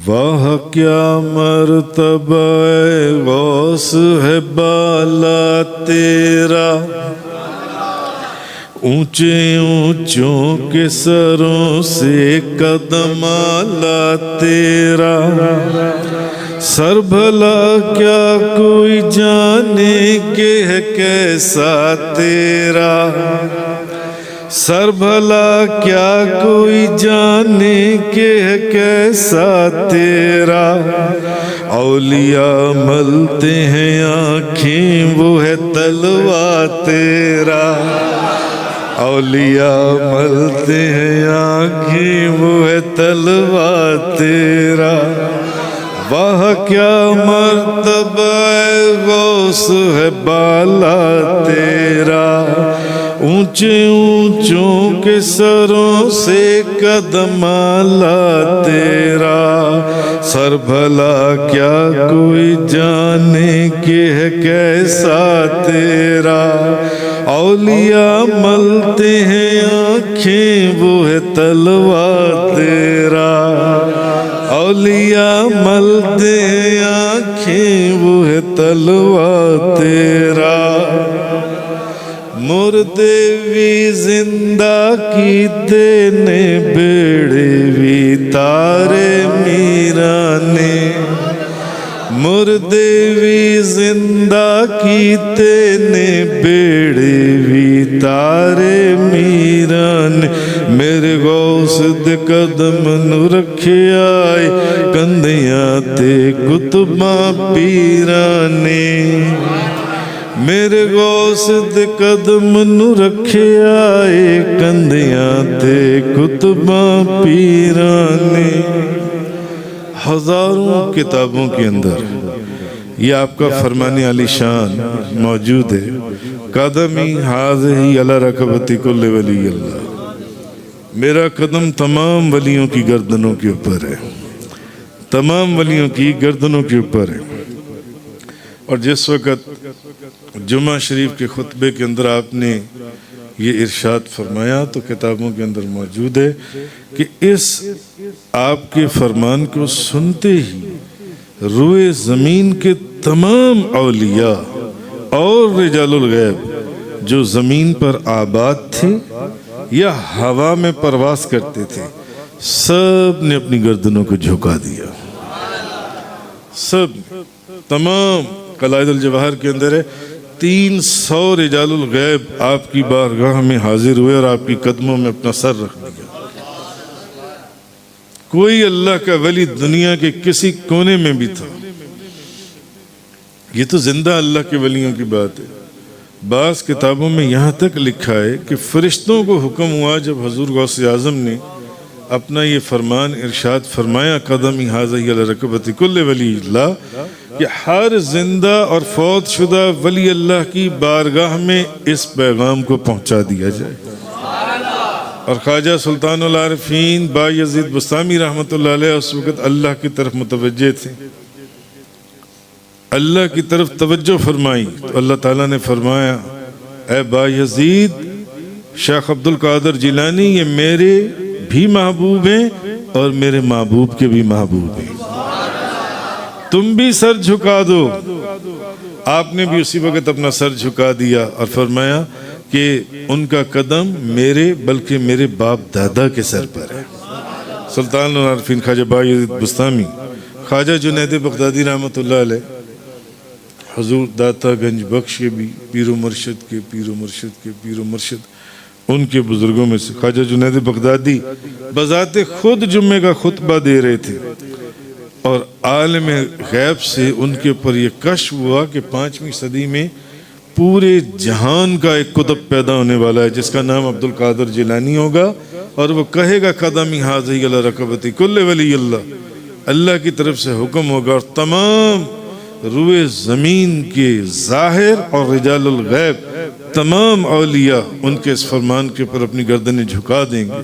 واہ کیا مرتبہ غوث ہے بالا تیرا، اونچے اونچوں کے سروں سے قدم اعلیٰ تیرا، سر بھلا کیا کوئی جانے کہ ہے کیسا تیرا، سر بھلا کیا کوئی جانے کہ ہے کیسا تیرا، اولیاء ملتے ہیں آنکھیں وہ ہے تلوہ تیرا، اولیاء ملتے ہیں آنکھیں وہ ہے تلوہ تیرا، واہ کیا مرتبہ غوث ہے بالا تیرا، اونچے اونچوں کے سروں سے قدم اعلیٰ تیرا، سر بھلا کیا کوئی جانے کہ ہے کیسا تیرا، اولیاء ملتے ہیں آنکھیں وہ ہے تلوہ تیرا، اولیاء ملتے ہیں آنکھیں وہ ہے تلوہ تیرا، مردے بھی زندہ کیتے نے بیڑے بھی تارے میرا نے، مردے بھی زندہ کیتے نے بیڑے بھی تارے میرا نے، میرے غوث دے قدم نو رکھے آئے کندیاں تے کتباں پیرانے، میرے غوث دے قدم نو رکھے آئے کندیاں تے کتباں پیرانے، ہزاروں کتابوں کے اندر یہ آپ کا فرمان علی شان موجود ہے، قدمی ہاذہی علی رکبتی کل ولی اللہ، میرا قدم تمام ولیوں کی گردنوں کے اوپر ہے، تمام ولیوں کی گردنوں کے اوپر ہے۔ اور جس وقت جمعہ شریف کے خطبے کے اندر آپ نے یہ ارشاد فرمایا تو کتابوں کے اندر موجود ہے کہ اس آپ کے فرمان کو سنتے ہی روئے زمین کے تمام اولیاء اور رجال الغیب جو زمین پر آباد تھے یا ہوا میں پرواز کرتے تھے، سب نے اپنی گردنوں کو جھکا دیا، سب تمام۔ قلائد الجواہر کے اندر ہے 300 رجال الغیب آپ کی بارگاہ میں حاضر ہوئے اور آپ کی قدموں میں اپنا سر رکھ دیا، کوئی اللہ کا ولی دنیا کے کسی کونے میں بھی تھا، یہ تو زندہ اللہ کے ولیوں کی بات ہے۔ بعض کتابوں میں یہاں تک لکھا ہے کہ فرشتوں کو حکم ہوا جب حضور غوث اعظم نے اپنا یہ فرمان ارشاد فرمایا قدمی ھذہ علی رکبتی کل ولی اللہ، کہ ہر زندہ اور فوت شدہ ولی اللہ کی بارگاہ میں اس پیغام کو پہنچا دیا جائے۔ اور خواجہ سلطان العارفین بایزید بسطامی رحمۃ اللہ علیہ اس وقت اللہ کی طرف متوجہ تھے، اللہ کی طرف توجہ فرمائی تو اللہ تعالیٰ نے فرمایا اے بایزید، شیخ عبد القادر جیلانی یہ میرے بھی محبوب ہیں اور میرے محبوب کے بھی محبوب ہیں، تم بھی سر جھکا دو۔ آپ نے بھی اسی وقت اپنا سر جھکا دیا اور فرمایا کہ ان کا قدم میرے بلکہ میرے باپ دادا کے سر پر ہے۔ سلطان العارفین خواجہ بایزید بسطامی، خواجہ جنید بغدادی رحمۃ اللہ علیہ، حضور داتا گنج بخش کے بھی پیر و مرشد کے پیر و مرشد کے پیر و مرشد، ان کے بزرگوں میں سے خواجہ جنید بغدادی بذات خود جمعے کا خطبہ دے رہے تھے اور عالم غیب سے ان کے اوپر یہ کشف ہوا کہ 5ویں صدی میں پورے جہان کا ایک قطب پیدا ہونے والا ہے جس کا نام عبد القادر جیلانی ہوگا، اور وہ کہے گا قدمی ھذہ علی رکبتی کل ولی اللہ، اللہ کی طرف سے حکم ہوگا اور تمام روئے زمین کے ظاہر اور رجال الغیب تمام اولیاء ان کے اس فرمان کے پر اپنی گردنیں جھکا دیں گے۔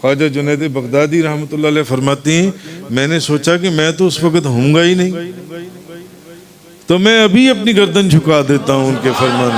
خواجہ جنید بغدادی رحمۃ اللہ علیہ فرماتے ہیں میں نے سوچا کہ میں تو اس وقت ہوں گا ہی نہیں، تو میں ابھی اپنی گردن جھکا دیتا ہوں ان کے فرمان